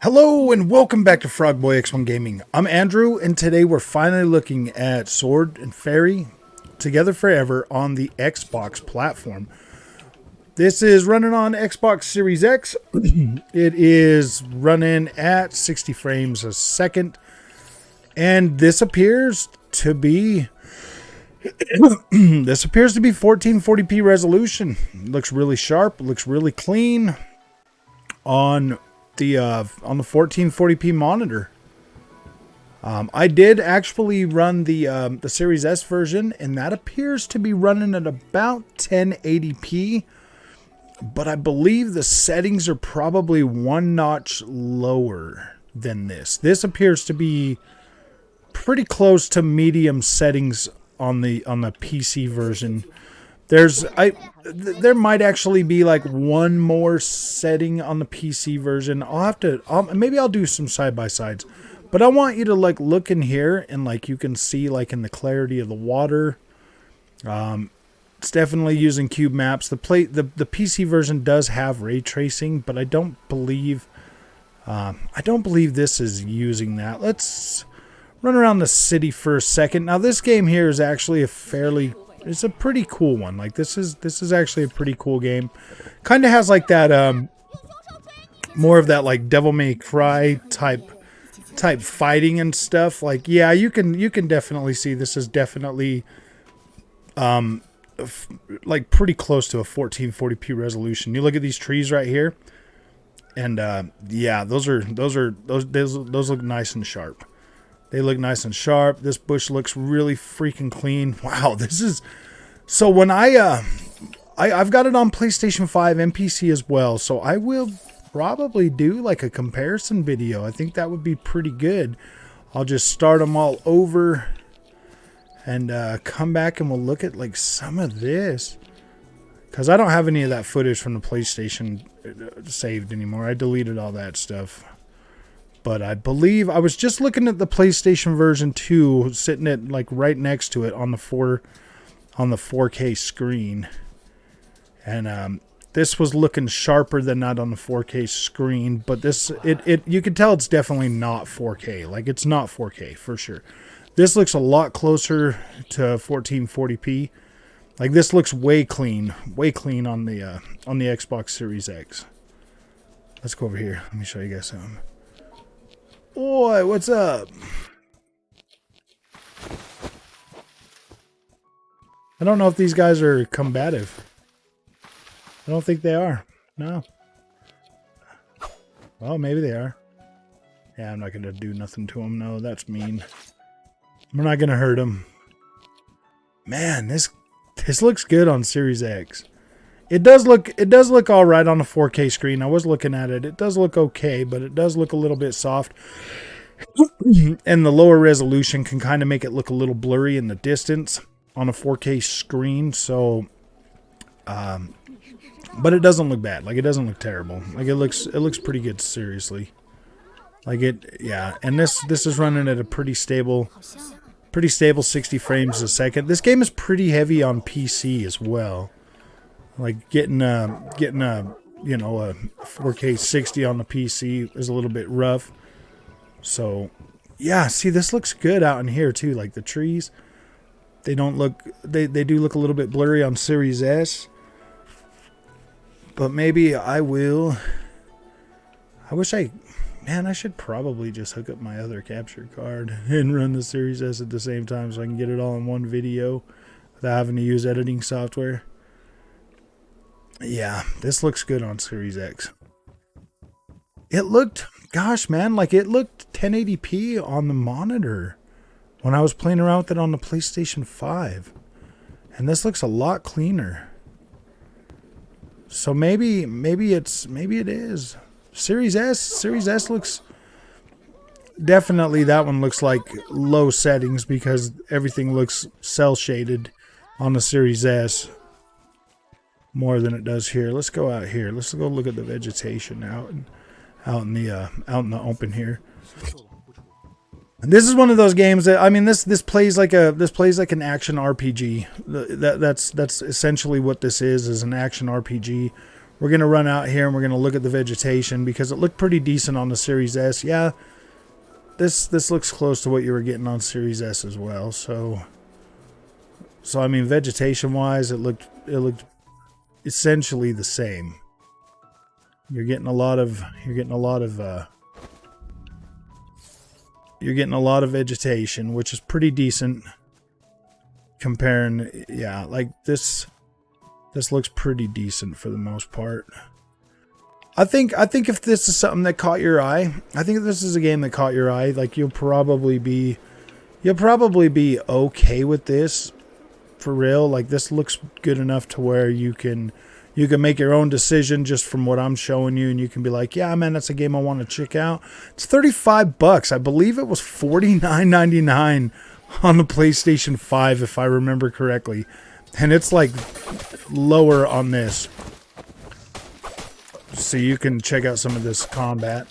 Hello and welcome back to Frogboy X1 Gaming. I'm Andrew, and today we're finally looking at Sword and Fairy Together Forever on the Xbox platform. This is running on Xbox Series X. It is running at 60 frames a second, and this appears to be 1440p resolution. It looks really sharp. It looks really clean on the 1440p monitor. I did actually run the Series S version, and that appears to be running at about 1080p. But I believe the settings are probably one notch lower than this. This appears to be pretty close to medium settings on the PC version. There might actually be like one more setting on the PC version. Maybe I'll do some side by sides, but I want you to like look in here and like you can see like in the clarity of the water. It's definitely using cube maps. The PC version does have ray tracing, but I don't believe this is using that. Let's run around the city for a second. Now this game here is actually it's a pretty cool one. Like this is actually a pretty cool game. Kind of has like that more of that like Devil May Cry type fighting and stuff. Like yeah, you can definitely see this is definitely like pretty close to a 1440p resolution. You look at these trees right here, and yeah, those look nice and sharp. They look nice and sharp. This bush looks really freaking clean. Wow, this is... So when I've got it on PlayStation 5 and PC as well, so I will probably do like a comparison video. I think that would be pretty good. I'll just start them all over and come back and we'll look at like some of this. Because I don't have any of that footage from the PlayStation saved anymore. I deleted all that stuff. But I believe I was just looking at the PlayStation version 2, sitting at like right next to it on the 4K screen, and this was looking sharper than that on the 4K screen. But you can tell it's definitely not 4K. Like it's not 4K for sure. This looks a lot closer to 1440p. Like this looks way clean on the Xbox Series X. Let's go over here. Let me show you guys something. Boy, what's up? I don't know if these guys are combative. I don't think they are. No. Well, maybe they are. Yeah, I'm not going to do nothing to them. No, that's mean. We're not going to hurt them. Man, this looks good on Series X. It does look all right on a 4K screen. I was looking at it. It does look okay, but it does look a little bit soft. And the lower resolution can kind of make it look a little blurry in the distance on a 4K screen. So, but it doesn't look bad. Like it doesn't look terrible. Like it looks pretty good. Seriously, like yeah. And this is running at a pretty stable 60 frames a second. This game is pretty heavy on PC as well. Like getting a 4K 60 on the PC is a little bit rough. So yeah, see, this looks good out in here too. Like the trees, they do look a little bit blurry on Series S. But maybe I should probably just hook up my other capture card and run the Series S at the same time so I can get it all in one video without having to use editing software. Yeah, this looks good on Series X. It looked 1080p on the monitor when I was playing around with it on the PlayStation 5. And this looks a lot cleaner. So maybe it is. Series S looks... Definitely that one looks like low settings because everything looks cel shaded on the Series S. More than it does here. Let's go out here. Let's go look at the vegetation out in the open here. And this is one of those games that this plays like an action RPG. That's essentially what this is an action RPG we're going to run out here and we're going to look at the vegetation because it looked pretty decent on the Series S. Yeah, this looks close to what you were getting on Series S as well. So I mean, vegetation wise, it looked essentially the same. You're getting a lot of vegetation, which is pretty decent comparing. Yeah, like this looks pretty decent for the most part. I think if this is something that caught your eye, I think if this is a game that caught your eye, like you'll probably be okay with this for real. Like this looks good enough to where you can make your own decision just from what I'm showing you, and you can be like, yeah, man, that's a game I want to check out. It's $35. I believe it was $49.99 on the PlayStation 5 if I remember correctly. And it's like lower on this. So you can check out some of this combat.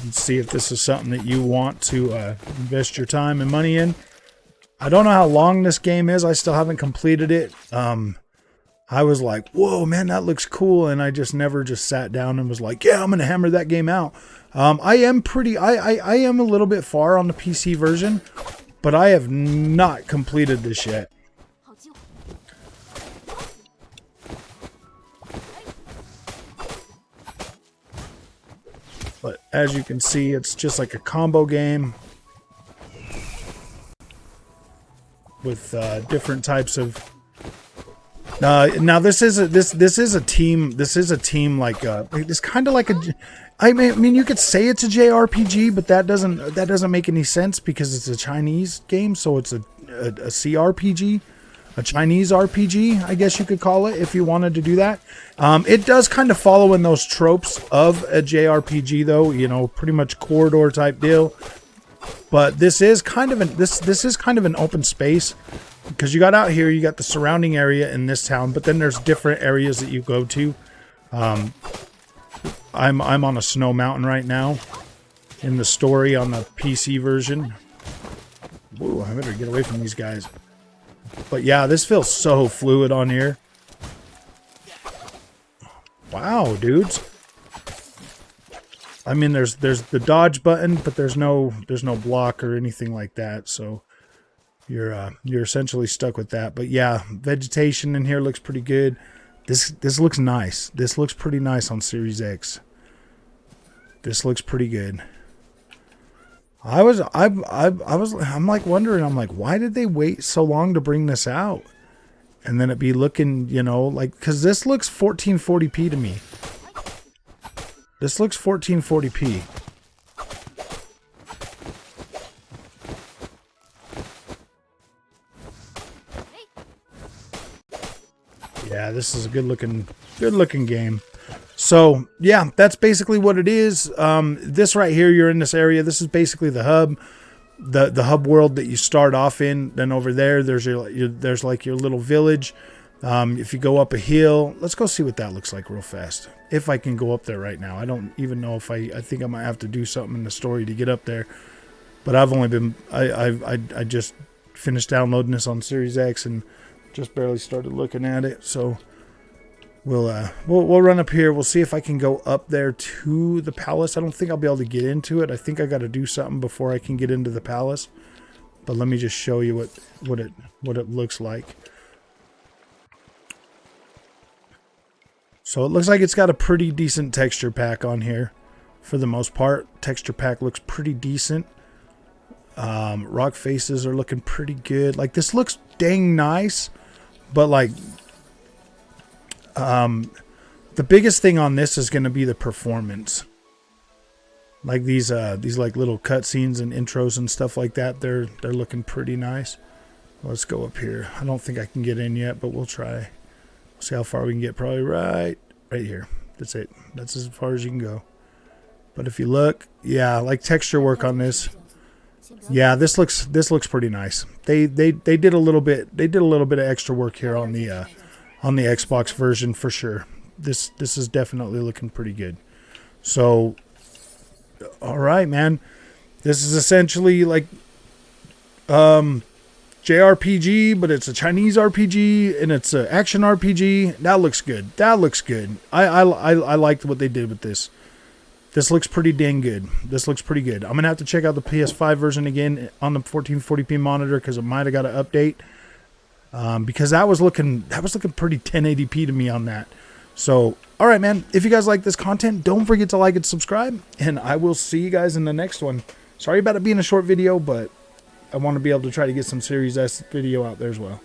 And see if this is something that you want to invest your time and money in. I don't know how long this game is. I still haven't completed it. I was like, whoa, man, that looks cool. And I just never just sat down and was like, yeah, I'm going to hammer that game out. I am a little bit far on the PC version, but I have not completed this yet. But as you can see, it's just like a combo game with different types of. Now this is a team. This is a team like it's kind of like a. I mean, you could say it's a JRPG, but that doesn't make any sense because it's a Chinese game, so it's a CRPG. A Chinese RPG, I guess you could call it, if you wanted to do that. It does kind of follow in those tropes of a JRPG, though. You know, pretty much corridor type deal. But this is kind of an open space because you got out here, you got the surrounding area in this town, but then there's different areas that you go to. I'm on a snow mountain right now in the story on the PC version. Whoa, I better get away from these guys. But yeah, this feels so fluid on here. Wow, dudes. I mean, there's the dodge button, but there's no block or anything like that. So you're essentially stuck with that. But yeah, vegetation in here looks pretty good. This looks nice. This looks pretty nice on Series X. This looks pretty good. I'm like wondering, I'm like, why did they wait so long to bring this out? And then it be looking, you know, like, because this looks 1440p to me. This looks 1440p. Yeah, this is a good looking game. So yeah, that's basically what it is. This right here, you're in this area. This is basically the hub, the hub world that you start off in. Then over there, there's like your little village. If you go up a hill, let's go see what that looks like real fast. If I can go up there right now, I don't even know if I think I might have to do something in the story to get up there. But I've only been, I just finished downloading this on Series X and just barely started looking at it. So we'll run up here. We'll see if I can go up there to the palace. I don't think I'll be able to get into it. I think I got to do something before I can get into the palace. But let me just show you what it looks like. So it looks like it's got a pretty decent texture pack on here for the most part. Texture pack looks pretty decent. Rock faces are looking pretty good. Like, this looks dang nice, but like the biggest thing on this is going to be the performance. Like these like little cutscenes and intros and stuff like that, they're looking pretty nice. Let's go up here. I don't think I can get in yet, but we'll try. See how far we can get. Probably right here. That's it. That's as far as you can go. But if you look, yeah, like texture work on this. Yeah, this looks pretty nice. They did a little bit of extra work here on the Xbox version for sure. This is definitely looking pretty good. So, all right, man. This is essentially like JRPG, but it's a Chinese RPG and it's an action RPG. That looks good. That looks good. I liked what they did with this. This looks pretty dang good. This looks pretty good. I'm gonna have to check out the PS5 version again on the 1440p monitor because it might have got an update. Because that was looking pretty 1080p to me on that. So, all right, man. If you guys like this content, don't forget to like and subscribe, and I will see you guys in the next one. Sorry about it being a short video, but I want to be able to try to get some Series S video out there as well.